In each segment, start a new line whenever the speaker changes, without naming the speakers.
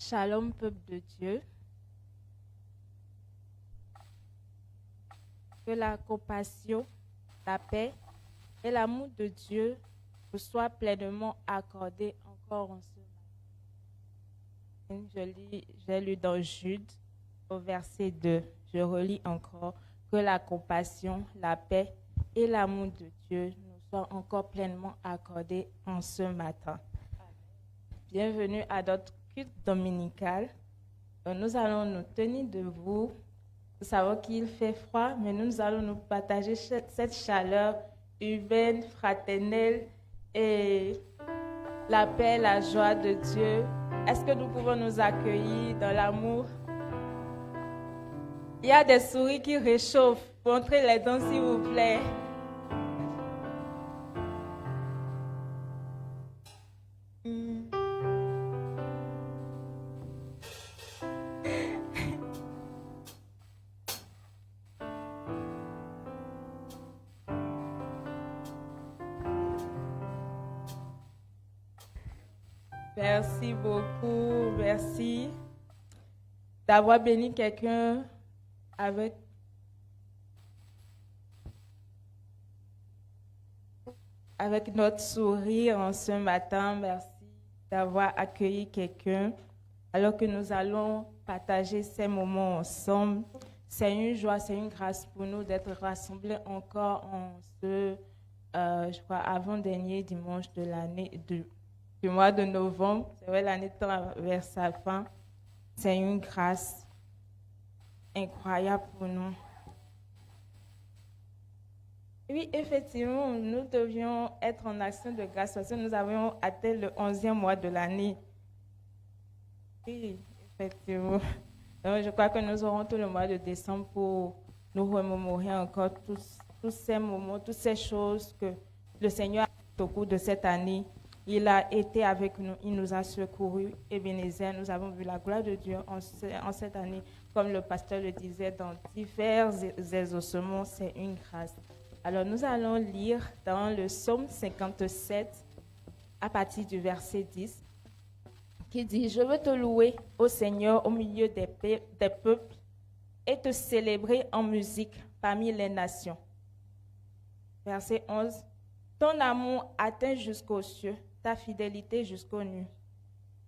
Shalom, peuple de Dieu. Que la compassion, la paix et l'amour de Dieu vous soient pleinement accordés encore en ce matin. J'ai lu dans Jude au verset 2. Je relis encore. Que la compassion, la paix et l'amour de Dieu nous soient encore pleinement accordés en ce matin. Bienvenue à notre culte dominical. Nous allons nous tenir debout. Nous savons qu'il fait froid, mais nous allons nous partager cette chaleur humaine, fraternelle et la paix, la joie de Dieu. Est-ce que nous pouvons nous accueillir dans l'amour? Il y a des souris qui réchauffent. Montrez les dents, s'il vous plaît. Merci beaucoup, merci d'avoir béni quelqu'un avec notre sourire en ce matin. Merci d'avoir accueilli quelqu'un alors que nous allons partager ces moments ensemble. C'est une joie, c'est une grâce pour nous d'être rassemblés encore en ce, je crois, avant-dernier dimanche de l'année du mois de novembre. C'est vrai, l'année tend vers sa fin. C'est une grâce incroyable pour nous. Oui, effectivement, nous devions être en action de grâce parce que nous avions atteint le 11e mois de l'année. Oui, effectivement. Donc, je crois que nous aurons tout le mois de décembre pour nous remémorer encore tous ces moments, toutes ces choses que le Seigneur a fait au cours de cette année. Il a été avec nous, il nous a secourus. Ebenezer, nous avons vu la gloire de Dieu en cette année. Comme le pasteur le disait, dans divers exaucements, c'est une grâce. Alors nous allons lire dans le psaume 57, à partir du verset 10, qui dit « Je veux te louer, ô Seigneur, au milieu des peuples, et te célébrer en musique parmi les nations. » Verset 11, « Ton amour atteint jusqu'aux cieux, ta fidélité jusqu'aux nues. »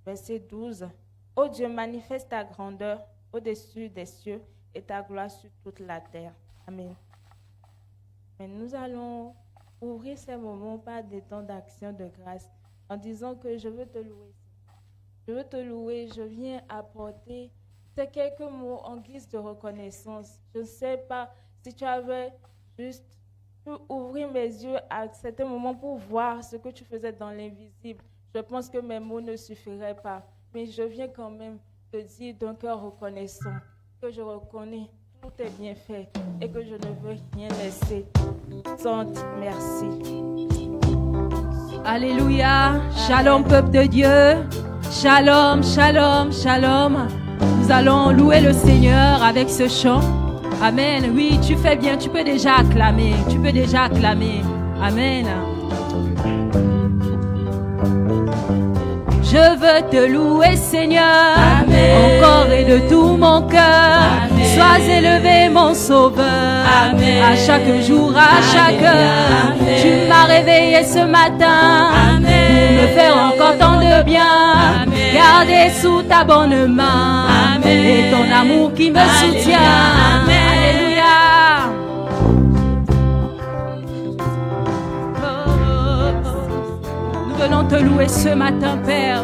Verset 12, « Ô Dieu, manifeste ta grandeur au-dessus des cieux et ta gloire sur toute la terre. » Amen. Mais nous allons ouvrir ces moments par des temps d'action de grâce en disant que je veux te louer. Je veux te louer, je viens apporter ces quelques mots en guise de reconnaissance. Je ne sais pas si tu avais juste pu ouvrir mes yeux à certains moments pour voir ce que tu faisais dans l'invisible. Je pense que mes mots ne suffiraient pas, mais je viens quand même te dire d'un cœur reconnaissant que je reconnais tout est bien fait et que je ne veux rien laisser sans merci.
Alléluia, shalom peuple de Dieu, shalom, shalom, shalom. Nous allons louer le Seigneur avec ce chant. Amen, oui, tu fais bien, tu peux déjà acclamer, Amen. Je veux te louer, Seigneur, amen, encore et de tout mon cœur. Sois élevé, mon Sauveur, amen, à chaque jour, à chaque heure. Tu m'as réveillé ce matin, amen, pour me faire encore tant de bien. Amen. Gardé sous ta bonne main, amen, et ton amour qui me soutient. Amen. Alléluia. Nous venons te louer ce matin, Père,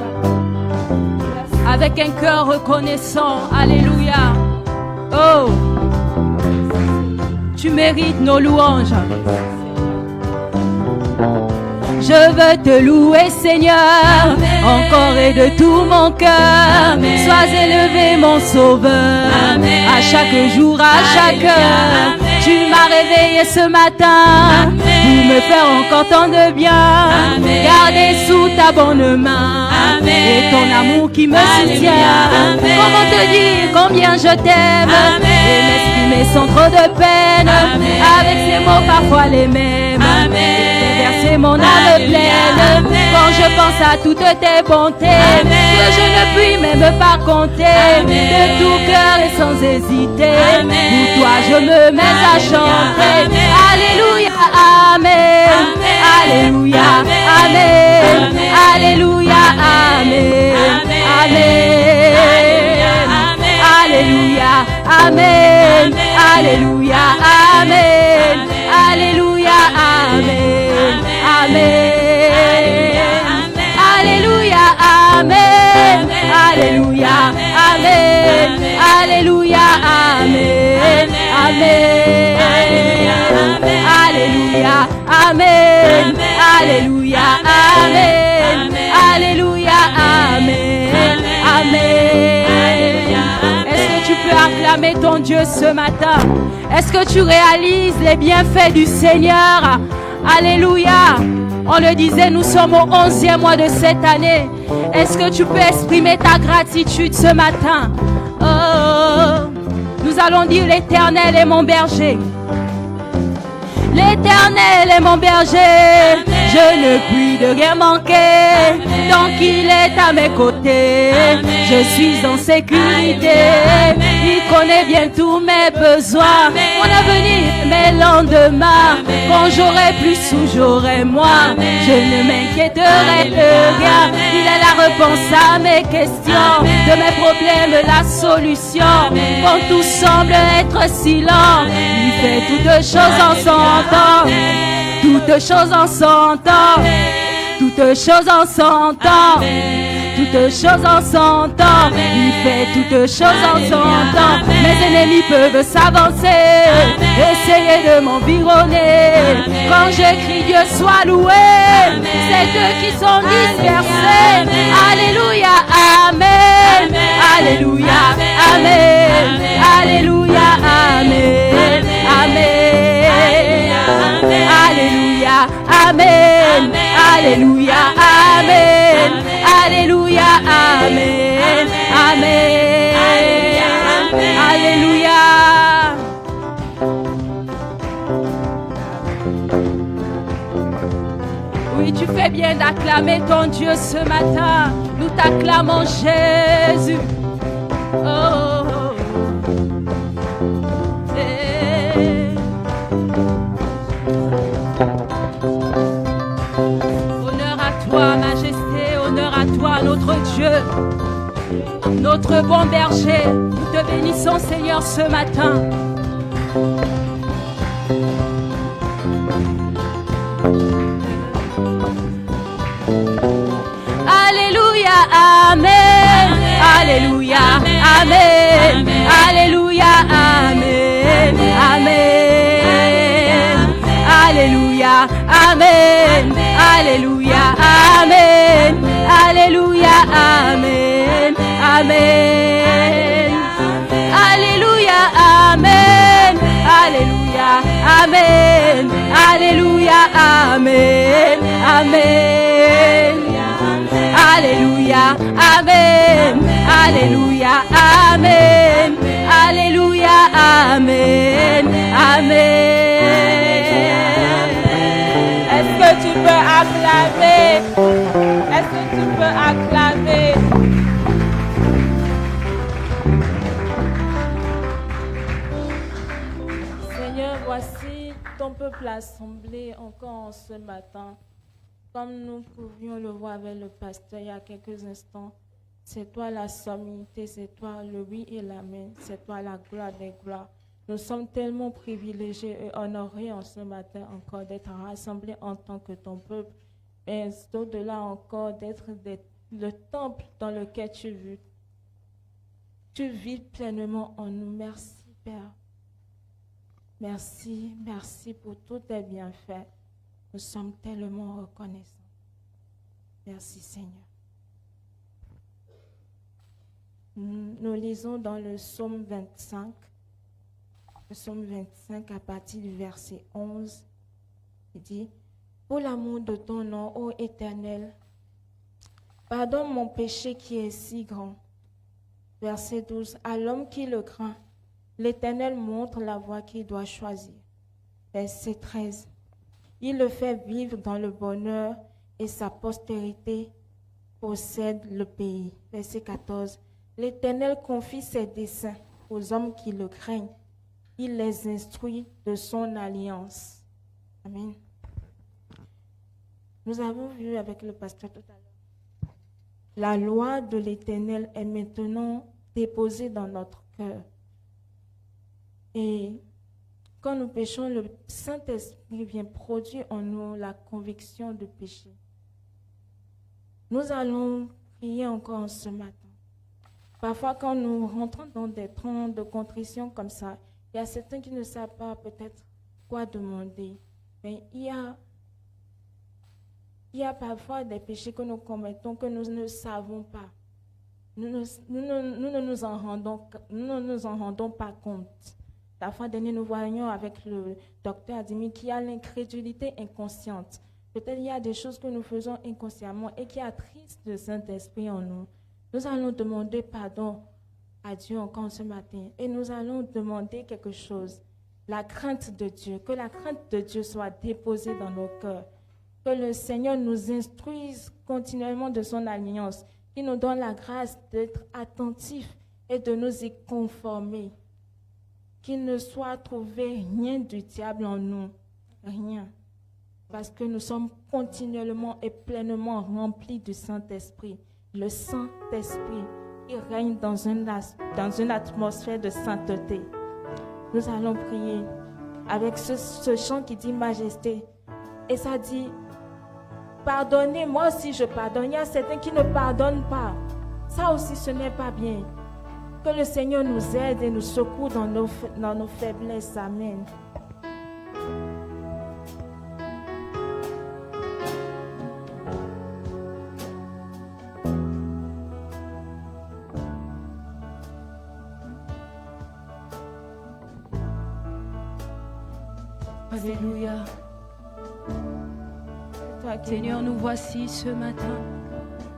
avec un cœur reconnaissant. Alléluia. Oh, tu mérites nos louanges. Je veux te louer, Seigneur, amen, encore et de tout mon cœur. Sois élevé, mon Sauveur, amen, à chaque jour, à chaque heure. Amen. Tu m'as réveillé ce matin, amen, pour me faire encore tant de bien. Amen. Gardé sous ta bonne main, amen, et ton amour qui me soutient. Amen. Comment te dire combien je t'aime, et m'exprimer sans trop de peine, amen, avec ces mots parfois les mêmes. Amen. verser mon âme pleine. Quand je pense à toutes tes bontés, que je ne puis même pas compter, de tout cœur et sans hésiter, pour toi je me mets à chanter. Alléluia, amen. Alléluia, amen. Alléluia, amen. Amen. Alléluia, amen. Alléluia, amen. Alléluia, amen. Amen. Alléluia, amen. Alléluia, amen. Alléluia, amen. Amen. Alléluia, amen. Alléluia, amen. Alléluia, amen. Amen. Est-ce que tu peux acclamer ton Dieu ce matin? Est-ce que tu réalises les bienfaits du Seigneur? Alléluia. On le disait, nous sommes au 11e mois de cette année. Est-ce que tu peux exprimer ta gratitude ce matin? Oh, nous allons dire: l'Éternel est mon berger. L'Éternel est mon berger, je ne puis de rien manquer. Tant qu'il est à mes côtés, je suis en sécurité. Il connaît bien tous mes besoins, mon avenir, mes lendemains. Quand j'aurai plus ou j'aurai moins, je ne m'inquiéterai de rien. Il est la réponse à mes questions, de mes problèmes la solution. Quand tout semble être silent, il fait toutes choses en son temps. Toutes choses en son temps. Toutes choses en son temps. Toutes choses en son temps. Il fait toutes choses en son temps. Mes ennemis peuvent s'avancer, essayer de m'environner. Quand je crie Dieu soit loué, c'est eux qui sont dispersés. Alléluia, amen. Alléluia, amen. Alléluia, amen. Amen. Alléluia, amen. Alléluia, amen. Alléluia, amen. Amen. Alléluia. Oui, tu fais bien d'acclamer ton Dieu ce matin. Nous t'acclamons Jésus. Oh. Majesté, honneur à toi, notre Dieu, notre bon berger. Nous te bénissons, Seigneur, ce matin. Alléluia, amen. Alléluia, amen. Alléluia, amen. Amen. Alléluia, amen. Alléluia, amen. Alléluia, amen. Amen. Alléluia, amen. Alléluia, amen. Alléluia, amen. Amen. Alléluia, amen. Alléluia, amen. Alléluia, amen. Amen.
Est-ce que tu peux acclamer? Est-ce que tu peux acclamer? Seigneur, voici ton peuple assemblé encore en ce matin. Comme nous pouvions le voir avec le pasteur il y a quelques instants, c'est toi la sommité, c'est toi le oui et l'amen, c'est toi la gloire des gloires. Nous sommes tellement privilégiés et honorés en ce matin encore d'être rassemblés en tant que ton peuple. Et au-delà encore d'être le temple dans lequel tu vis pleinement en nous. Merci Père. Merci, merci pour tous tes bienfaits. Nous sommes tellement reconnaissants. Merci Seigneur. Nous lisons dans le psaume 25. Le psaume 25 à partir du verset 11, il dit: pour l'amour de ton nom, ô Éternel, pardonne mon péché qui est si grand. Verset 12, à l'homme qui le craint, l'Éternel montre la voie qu'il doit choisir. Verset 13, Il le fait vivre dans le bonheur et sa postérité possède le pays. Verset 14. L'Éternel confie ses desseins aux hommes qui le craignent. Il les instruit de son alliance. Amen. Nous avons vu avec le pasteur tout à l'heure. La loi de l'Éternel est maintenant déposée dans notre cœur. Et quand nous péchons, le Saint-Esprit vient produire en nous la conviction de péché. Nous allons prier encore ce matin. Parfois, quand nous rentrons dans des temps de contrition comme ça, il y a certains qui ne savent pas peut-être quoi demander. Mais il y a parfois des péchés que nous commettons que nous ne savons pas. Nous ne nous en rendons pas compte. La fois dernière, nous voyions avec le docteur Adimi qu'il y a l'incrédulité inconsciente. Peut-être il y a des choses que nous faisons inconsciemment et qui attristent le Saint-Esprit en nous. Nous allons demander pardon à Dieu encore ce matin et nous allons demander quelque chose. La crainte de Dieu, que la crainte de Dieu soit déposée dans nos cœurs. Que le Seigneur nous instruise continuellement de son alliance, qu'il nous donne la grâce d'être attentifs et de nous y conformer. Qu'il ne soit trouvé rien du diable en nous, rien. Parce que nous sommes continuellement et pleinement remplis du Saint-Esprit. Le Saint-Esprit qui règne dans une atmosphère de sainteté. Nous allons prier avec ce chant qui dit majesté. Et ça dit, pardonnez, moi aussi je pardonne. Il y a certains qui ne pardonnent pas. Ça aussi ce n'est pas bien. Que le Seigneur nous aide et nous secoue dans nos faiblesses. Amen.
Alléluia. Seigneur, nous voici ce matin.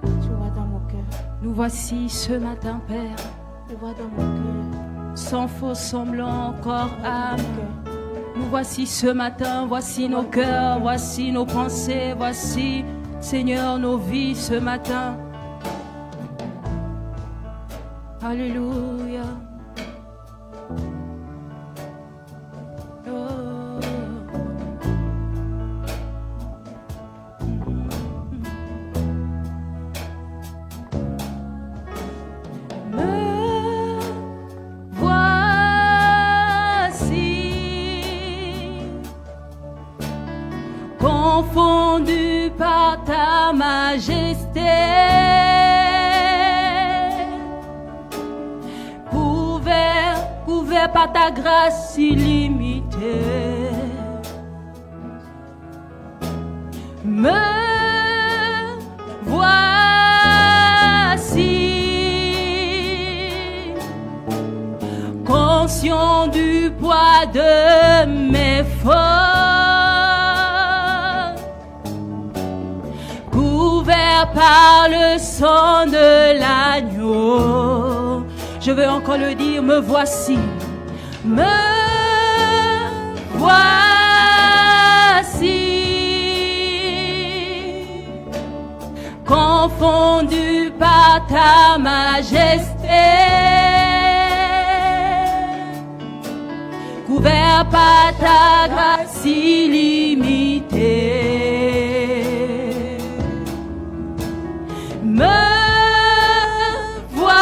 Tu vois dans mon cœur.
Nous voici ce matin, Père.
Tu vois dans mon cœur.
Sans faux semblant, corps, âme. Nous voici ce matin, voici nos cœurs, voici nos pensées, voici, Seigneur, nos vies ce matin. Alléluia. Confondu par ta majesté, couvert par ta grâce illimitée. Me voici, conscient du poids de mes forces, par le sang de l'agneau. Je veux encore le dire, me voici, confondu par ta majesté, couvert par ta grâce illimitée. Me voici,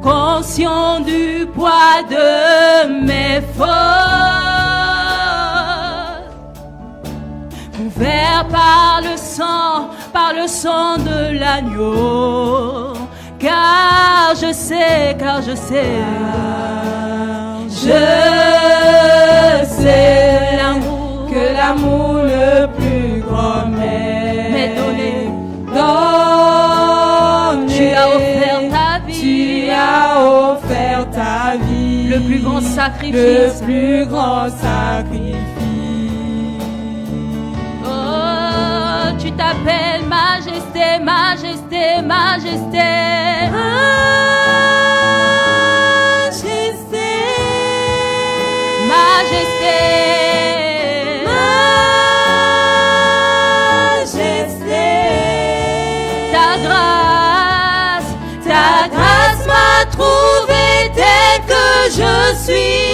conscient du poids de mes forces, couvert par le sang de l'agneau, car je sais, que l'amour le plus grand m'est donné. Tu as offert ta vie.
Tu as offert ta vie.
Le plus grand sacrifice.
Le plus grand sacrifice.
Oh, tu t'appelles majesté, majesté, majesté.
Majesté.
majesté,
majesté.
ta grâce m'a trouvé tel que je suis.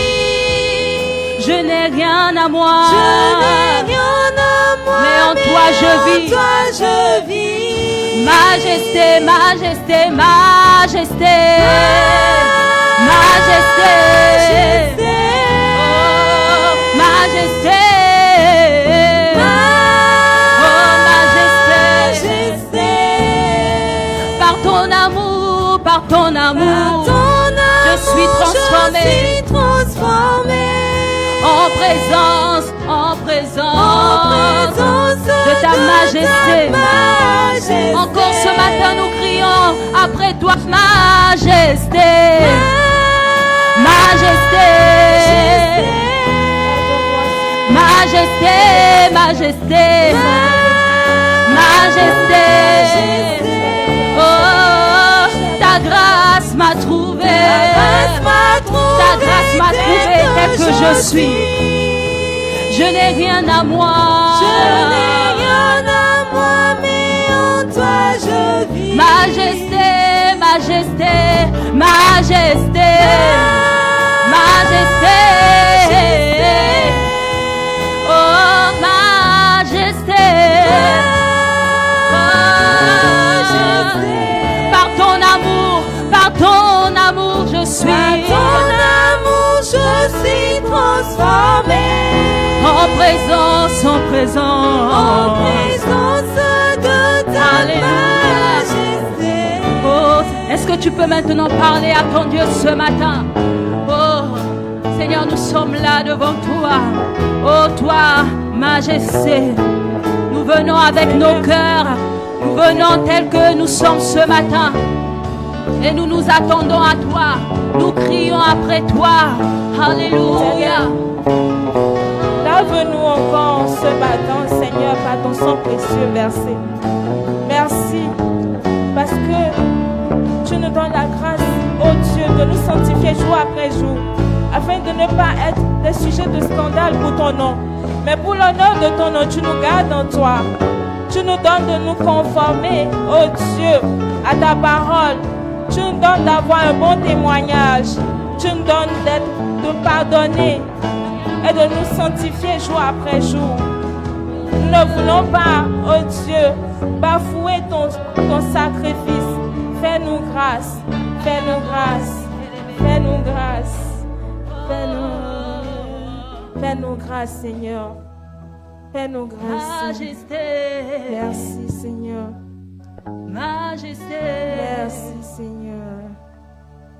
Je n'ai rien à moi, mais en toi je vis. Majesté, majesté, majesté, majesté, oh majesté, oh majesté. Par ton amour, je suis transformé. En présence de ta majesté. Encore ce matin nous crions après toi majesté, majesté, majesté, majesté, majesté. Oh, ta grâce m'a trouvé, ta grâce m'a trouvé tel que je suis. Je n'ai rien à moi,
mais en toi je vis.
Majesté, majesté, majesté, majesté. Oh majesté, par ton amour je suis.
Par ton amour je suis transformé.
En présence
de ta majesté.
Oh, est-ce que tu peux maintenant parler à ton Dieu ce matin? Oh, Seigneur, nous sommes là devant toi. Oh, toi, majesté. Nous venons avec nos cœurs. Nous venons tels que nous sommes ce matin. Et nous nous attendons à toi. Nous crions après toi. Alléluia.
Lave-nous encore ce matin, Seigneur, par ton sang précieux versé. Merci, parce que tu nous donnes la grâce, oh Dieu, de nous sanctifier jour après jour, afin de ne pas être des sujets de scandale pour ton nom. Mais pour l'honneur de ton nom, tu nous gardes en toi. Tu nous donnes de nous conformer, oh Dieu, à ta parole. Tu nous donnes d'avoir un bon témoignage. Tu nous donnes de pardonner et de nous sanctifier jour après jour. Nous ne voulons pas, oh Dieu, bafouer ton sacrifice. Fais-nous grâce, fais-nous grâce, fais-nous grâce, fais-nous grâce, Seigneur. Fais-nous grâce.
Majesté.
Merci, Seigneur.
Majesté.
Merci, Seigneur.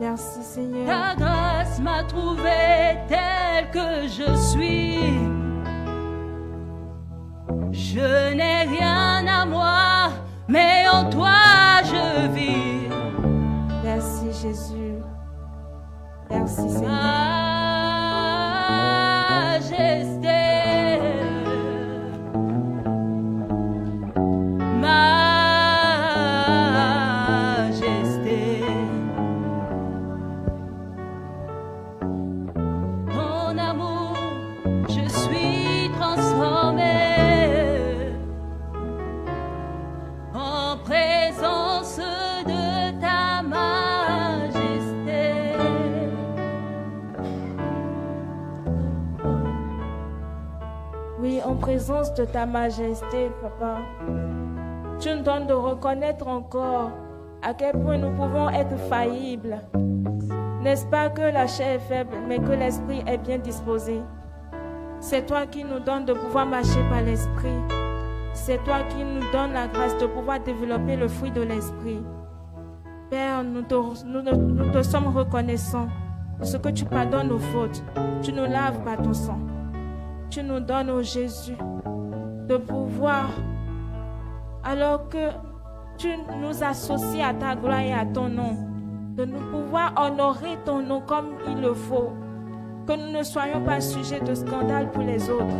Merci, Seigneur.
Ta grâce m'a trouvé tel que je suis. Je n'ai rien à moi, mais en toi je vis.
Merci, Jésus. Merci, Seigneur.
Majesté. Majesté. Ton amour, je suis transformé. En présence de ta majesté.
Oui, en présence de ta majesté, Papa, tu nous donnes de reconnaître encore à quel point nous pouvons être faillibles. N'est-ce pas que la chair est faible, mais que l'esprit est bien disposé? C'est toi qui nous donnes de pouvoir marcher par l'esprit. C'est toi qui nous donnes la grâce de pouvoir développer le fruit de l'esprit. Père, nous te sommes reconnaissants de ce que tu pardonnes nos fautes. Tu nous laves par ton sang. Tu nous donnes, ô Jésus, de pouvoir, alors que tu nous associes à ta gloire et à ton nom, de nous pouvoir honorer ton nom comme il le faut. Que nous ne soyons pas sujets de scandale pour les autres,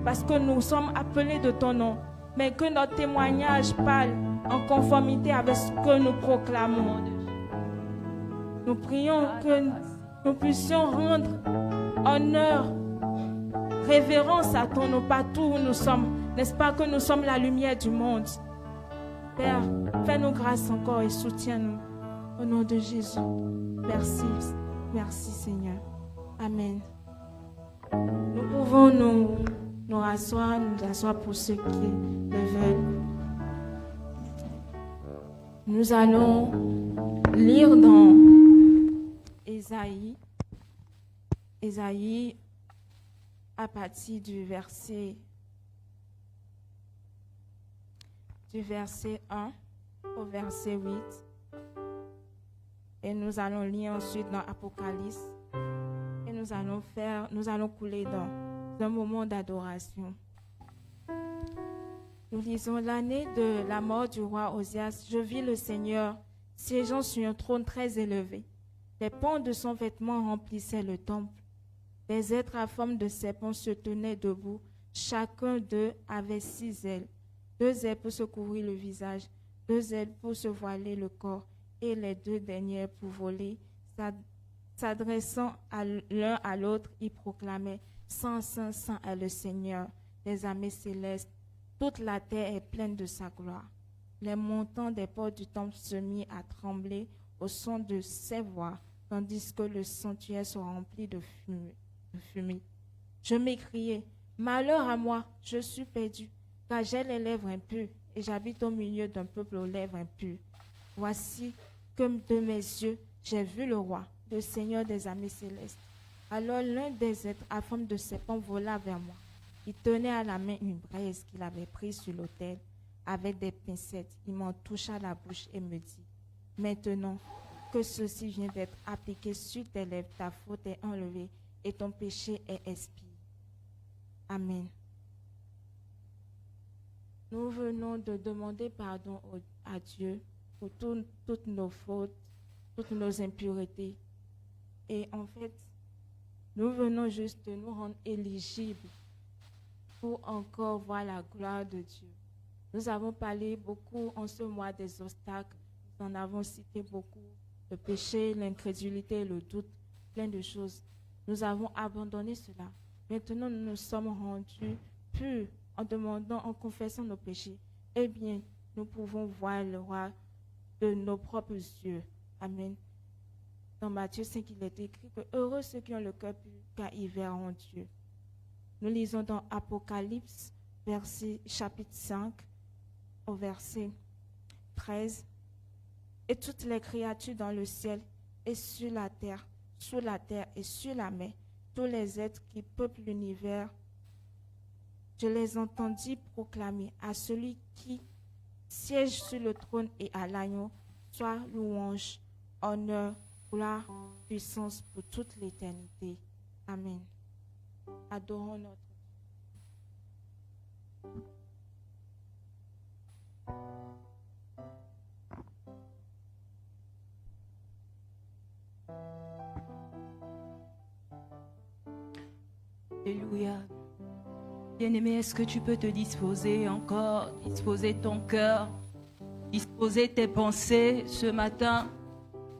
parce que nous sommes appelés de ton nom, mais que notre témoignage parle en conformité avec ce que nous proclamons. Nous prions que nous puissions rendre honneur révérence à ton nom partout où nous sommes. N'est-ce pas que nous sommes la lumière du monde? Père, fais-nous grâce encore et soutiens-nous. Au nom de Jésus. Merci. Merci Seigneur. Amen. Nous pouvons nous asseoir pour ceux qui le veulent. Nous allons lire dans Ésaïe à partir du verset 1 au verset 8. Et nous allons lire ensuite dans Apocalypse. Et nous allons couler dans un moment d'adoration. Nous lisons: l'année de la mort du roi Osias, je vis le Seigneur siégeant sur un trône très élevé. Les pans de son vêtement remplissaient le temple. Des êtres à forme de serpent se tenaient debout. Chacun d'eux avait 6 ailes. 2 ailes pour se couvrir le visage, 2 ailes pour se voiler le corps, et les 2 dernières pour voler. S'adressant l'un à l'autre, ils proclamaient: Saint, Saint, Saint est le Seigneur des armées célestes. Toute la terre est pleine de sa gloire. Les montants des portes du temple se mirent à trembler au son de ses voix, tandis que le sanctuaire se remplit de fumée. Je m'écriai: malheur à moi, je suis perdu, car j'ai les lèvres impures et j'habite au milieu d'un peuple aux lèvres impures. Voici que de mes yeux j'ai vu le roi, le Seigneur des armées célestes. Alors l'un des êtres à forme de serpent vola vers moi. Il tenait à la main une braise qu'il avait prise sur l'autel avec des pincettes. Il m'en toucha la bouche et me dit: maintenant que ceci vient d'être appliqué sur tes lèvres, ta faute est enlevée et ton péché est expié. Amen. Nous venons de demander pardon à Dieu pour toutes nos fautes, toutes nos impuretés. Et en fait, nous venons juste de nous rendre éligibles pour encore voir la gloire de Dieu. Nous avons parlé beaucoup en ce mois des obstacles. Nous en avons cité beaucoup: le péché, l'incrédulité, le doute, plein de choses. Nous avons abandonné cela. Maintenant, nous nous sommes rendus purs en demandant, en confessant nos péchés. Eh bien, nous pouvons voir le roi de nos propres yeux. Amen. Dans Matthieu 5, il est écrit que heureux ceux qui ont le cœur pur, car ils verront Dieu. Nous lisons dans Apocalypse, chapitre 5, au verset 13. Et toutes les créatures dans le ciel et sur la terre, sous la terre et sur la mer, tous les êtres qui peuplent l'univers, je les entendis proclamer à celui qui siège sur le trône et à l'agneau, soit louange, honneur, gloire, puissance pour toute l'éternité. Amen. Adorons notre
Alléluia. Bien-aimé, est-ce que tu peux te disposer encore, disposer ton cœur, disposer tes pensées ce matin?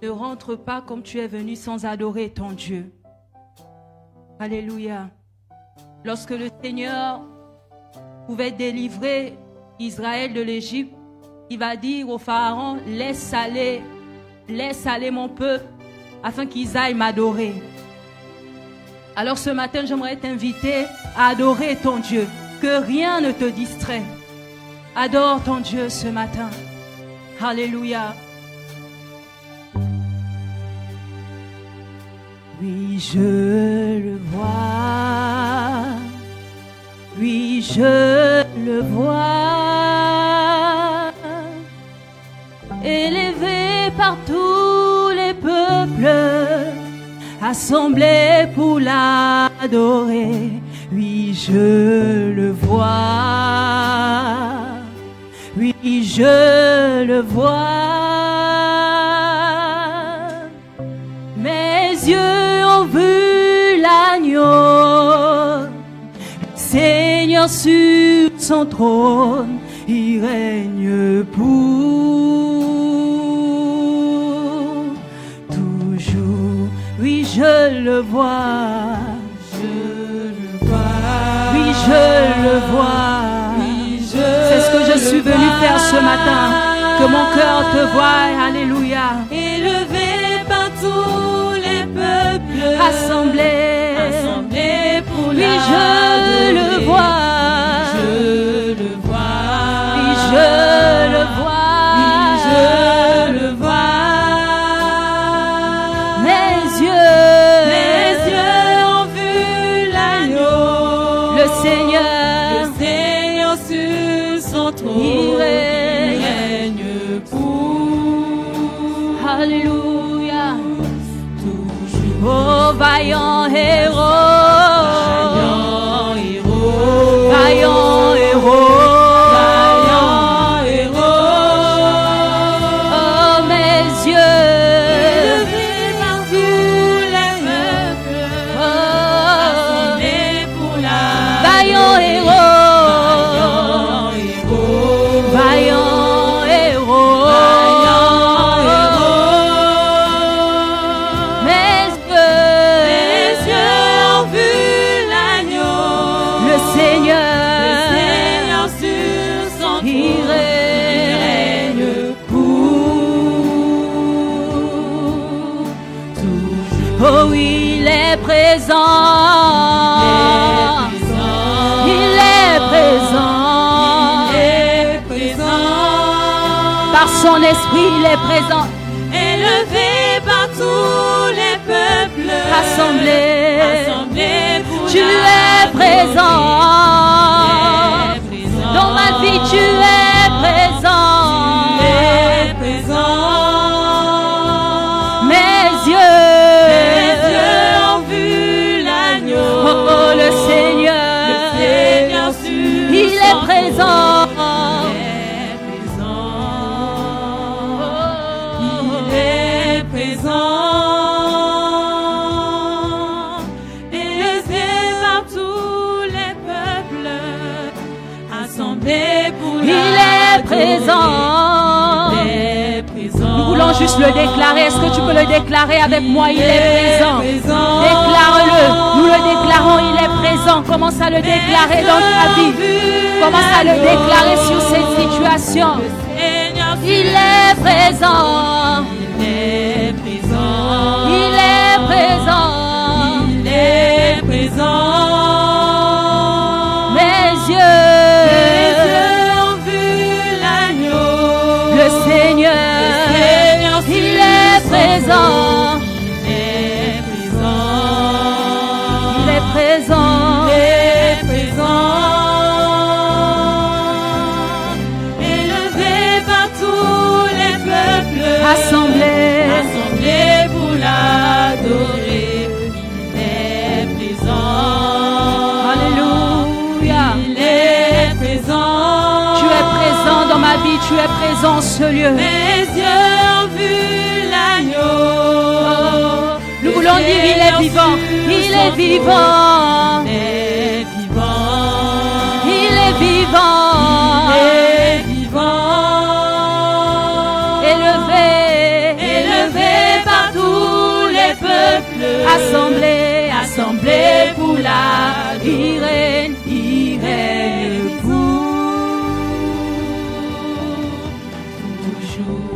Ne rentre pas comme tu es venu sans adorer ton Dieu. Alléluia. Lorsque le Seigneur pouvait délivrer Israël de l'Égypte, il va dire au Pharaon: laisse aller mon peuple afin qu'ils aillent m'adorer. Alors ce matin, j'aimerais t'inviter à adorer ton Dieu, que rien ne te distrait. Adore ton Dieu ce matin. Alléluia. Oui, je le vois. Oui, je le vois. Élevé par tous les peuples, assemblés pour l'adorer. Oui, je le vois. Oui, je le vois. Mes yeux ont vu l'agneau, Seigneur sur son trône, il règne pour toujours. Oui, je le vois, je le vois. le vois.
Oui,
C'est ce que je suis venu faire ce matin. Que mon cœur te voie. Alléluia.
Élevé par tous les peuples,
Assemblés.
assemblés pour
Oui,
l'adorer.
je le vois.
Je le vois.
Oui, je le vois.
Oui, je le vois.
Mes yeux
ont vu l'agneau,
le Seigneur,
sur son trône,
il règne.
règne pour
Alléluia.
toujours.
Oh, vaillant héros.
Vaillant héros,
Vaillant héros.
vaillant héros.
Oh, mes yeux.
Élevé par tous les peuples, assemblés pour la
Vaillant héros.
vaillant héros,
Vaillant héros.
vaillant héros.
Mes
yeux ont vu l'agneau,
le Seigneur,
sur son
il
trône,
règne
toujours.
Oh oui, il est présent. Il est présent.
Il est présent.
Par son esprit, il est présent.
Élevé par tous les peuples,
Assemblés.
assemblés pour
Tu es présent.
présent.
Dans ma vie, tu es présent.
Tu es présent.
Mes yeux
ont vu l'agneau.
Oh, le Seigneur,
sur
il est
son
présent.
trône. Il est présent. Élevé par tous les peuples, assemblés pour
Il est
l'adorer.
présent.
Il est présent.
Nous voulons juste le déclarer. Est-ce que tu peux le déclarer avec moi? Il est présent.
présent.
Déclare-le. Nous le déclarons. Il est présent. Commence à le déclarer dans ta vie. Commence à le déclarer sur cette situation. Il est présent.
Il est présent.
Il est présent.
Il est présent.
Mes
Les
yeux,
yeux ont vu l'agneau.
le Seigneur, il est présent.
Il est présent.
Il est présent.
Il est présent. Élevé par tous les peuples,
Assemblés.
assemblés pour l'adorer. Il est présent.
Alléluia.
Il est présent.
Tu es présent dans ma vie. Tu es présent en ce lieu.
Mes yeux ont vu l'agneau.
Nous voulons dire il est vivant. Il est vivant.
Il est vivant.
Il est vivant.
Il est vivant.
Élevé
par tous les peuples,
assemblés
pour la
il règne pour
toujours.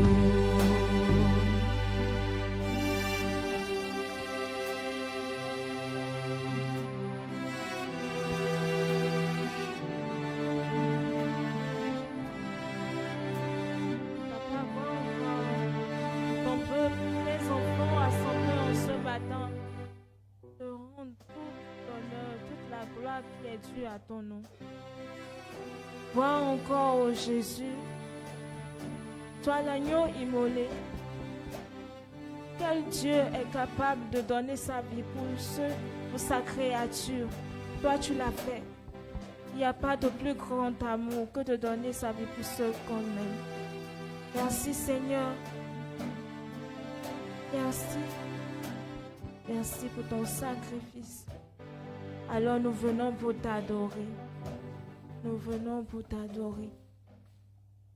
Ton peuple, les enfants assemblés en ce matin, te rendent tout l'honneur, toute la gloire qui est due à ton nom. Vois encore, ô Jésus, toi l'agneau immolé. Quel Dieu est capable de donner sa vie pour sa créature? Toi, tu l'as fait. Il n'y a pas de plus grand amour que de donner sa vie pour ceux qu'on aime. Merci Seigneur. Merci. Merci pour ton sacrifice. Alors nous venons pour t'adorer. Nous venons pour t'adorer.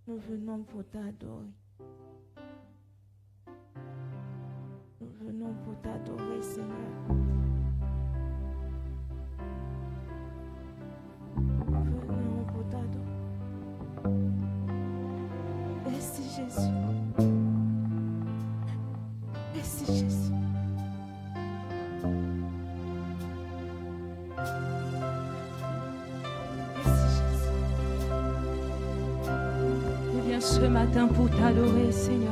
Nous venons pour t'adorer. Nous venons pour t'adorer, Seigneur. Jésus. Merci Jésus.
Je viens ce matin pour t'adorer, Seigneur.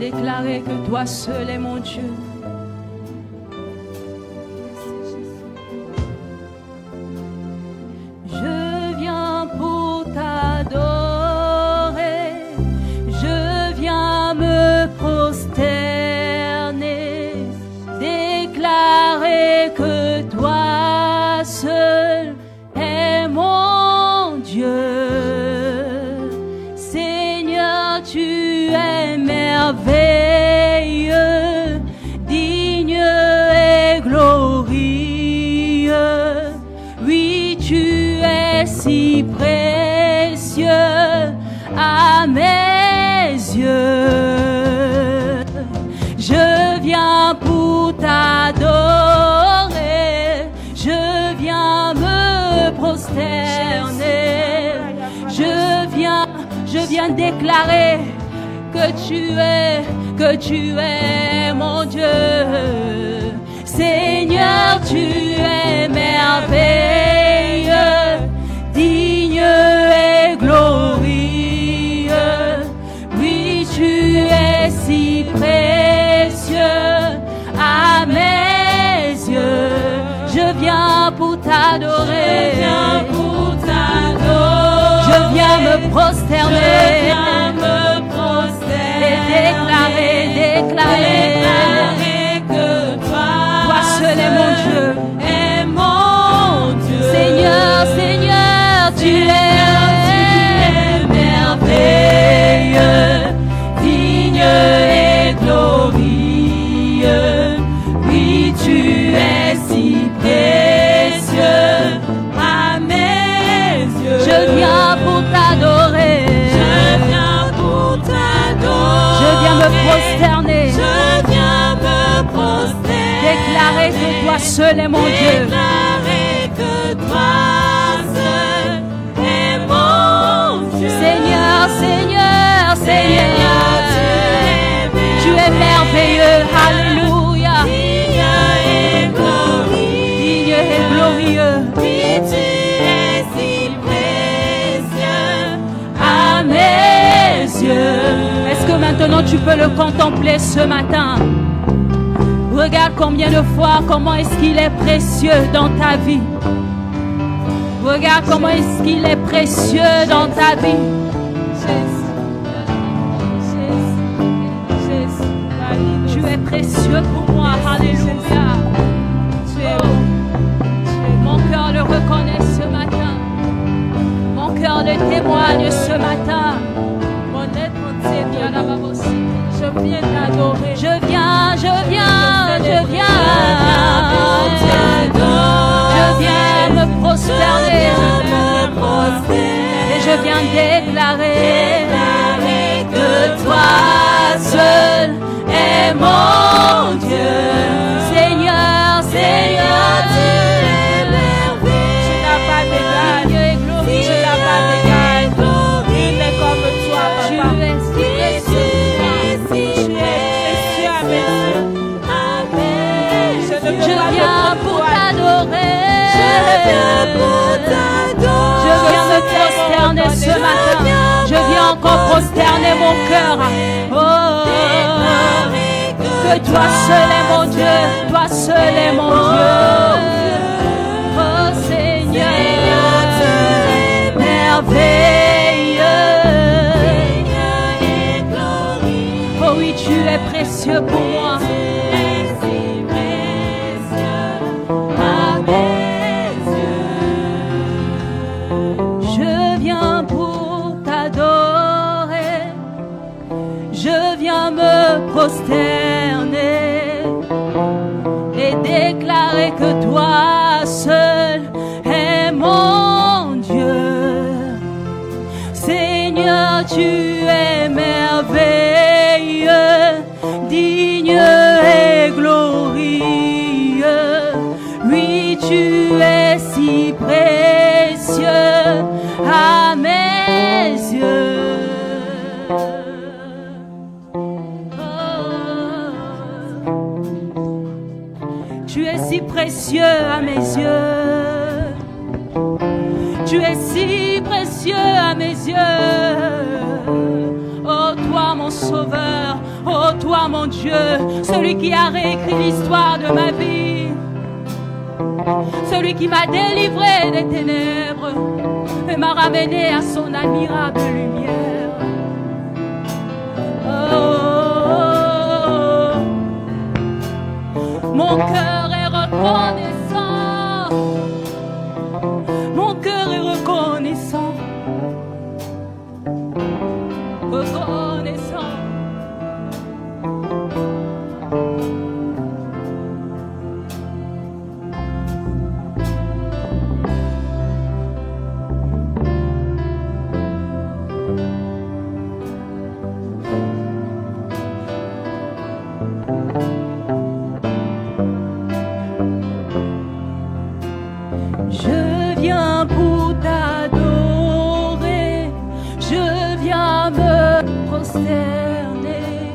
Déclarer que toi seul est mon Dieu. Je viens pour t'adorer. Je viens me prosterner. Déclarer que toi seul est mon Dieu. Seigneur, tu es merveilleux, digne et glorieux. Oui, tu es si précieux à mes yeux. Je viens pour t'adorer, je viens me prosterner, je viens déclarer que tu es mon Dieu. Seigneur, tu es merveilleux, digne et glorieux. Oui, tu es si précieux à mes yeux. Je viens pour t'adorer, je viens me prosterner, et déclarer que toi seul est mon Dieu. Seigneur, tu es merveilleux, digne et glorieux. Oui, tu es si précieux à mes yeux. Je viens pour t'adorer, je viens me prosterner, déclarer que toi seul est mon Dieu. Seigneur, tu es merveilleux, alléluia, digne et glorieux. À mes yeux. Est-ce que maintenant tu peux le contempler ce matin? Regarde combien de fois, comment est-ce qu'il est précieux dans ta vie. Regarde comment est-ce qu'il est précieux dans ta vie. Tu es précieux pour moi, alléluia. Mon cœur le reconnaît ce matin. Mon cœur le témoigne ce matin. Mon être entier vient là-bas aussi. Je viens t'adorer. Je viens me prosterner. Et je viens déclarer que toi seul est mon Dieu. Seigneur, tu es merveilleux.
Tu n'as pas d'égal. Tu n'as pas d'égal. Il est comme toi, papa.
Tu es si précieux.
Tu es précieux à mes yeux.
Je viens pour t'adorer. Je viens me prosterner ce matin. Je viens encore prosterner mon cœur. Oh, que toi seul est mon Dieu. Toi seul est mon Dieu. Oh Seigneur, merveilleux. Oh oui, tu es précieux pour moi. Prosterner et déclarer que toi seul est mon Dieu. Seigneur, tu es merveilleux, digne et glorieux. Oui, tu es si précieux à mes yeux. précieux à mes yeux. Tu es si précieux à mes yeux. Oh toi mon sauveur, oh toi mon Dieu, celui qui a réécrit l'histoire de ma vie, celui qui m'a délivré des ténèbres et m'a ramené à son admirable lumière. Oh, mon cœur est reconnaissant, mon cœur est reconnaissant, reconnaissant. Je viens pour t'adorer, je viens me prosterner,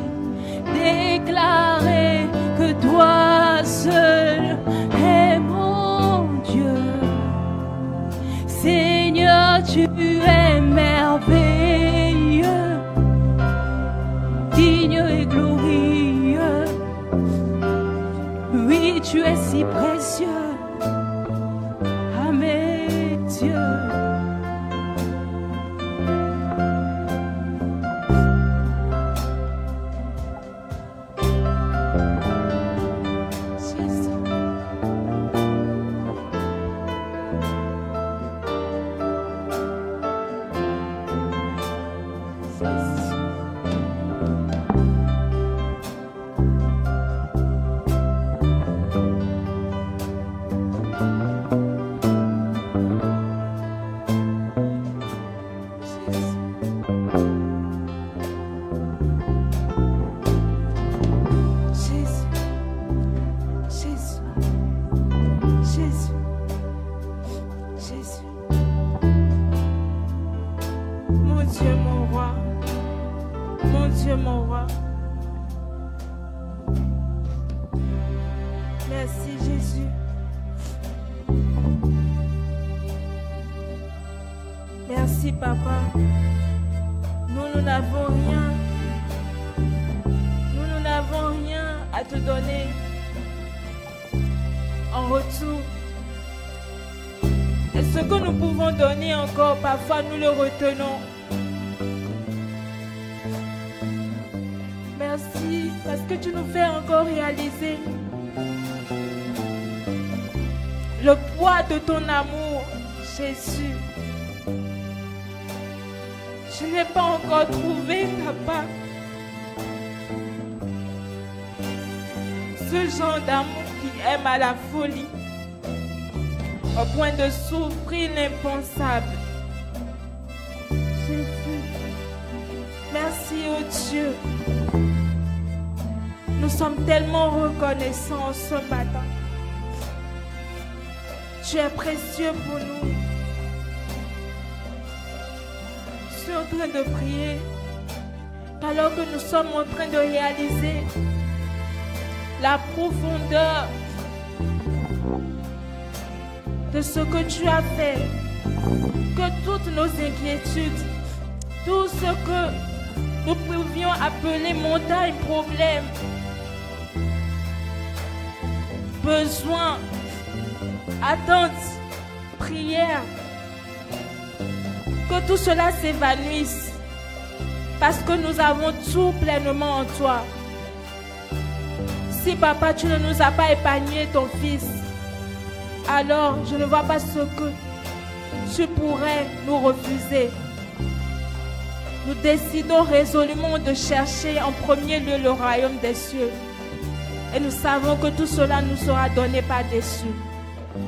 déclarer que toi seul es mon Dieu. Seigneur, tu es merveilleux, digne et glorieux. Oui, tu es si précieux à mes yeux.
Merci papa. Nous n'avons rien. Nous n'avons rien à te donner en retour. Et ce que nous pouvons donner encore, parfois nous le retenons. Merci parce que tu nous fais encore réaliser le poids de ton amour, Jésus. Je n'ai pas encore trouvé, papa, ce genre d'amour qui aime à la folie, au point de souffrir l'impensable. Jésus, merci, oh Dieu. Nous sommes tellement reconnaissants ce matin. Tu es précieux pour nous. Je suis en train de prier alors que nous sommes en train de réaliser la profondeur de ce que tu as fait, que toutes nos inquiétudes, tout ce que nous pouvions appeler montagne, problème, besoin, attente, prière, que tout cela s'évanouisse parce que nous avons tout pleinement en toi. Si papa, tu ne nous as pas épargné ton fils, alors je ne vois pas ce que tu pourrais nous refuser. Nous décidons résolument de chercher en premier lieu le royaume des cieux. Et nous savons que tout cela nous sera donné par-dessus.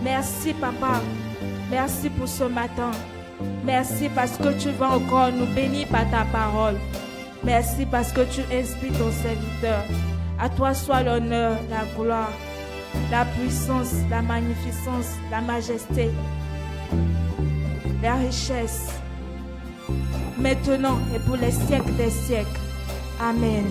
Merci papa. Merci pour ce matin. Merci parce que tu vas encore nous bénir par ta parole. Merci parce que tu inspires ton serviteur. À toi soit l'honneur, la gloire, la puissance, la magnificence, la majesté, la richesse, maintenant et pour les siècles des siècles. Amen.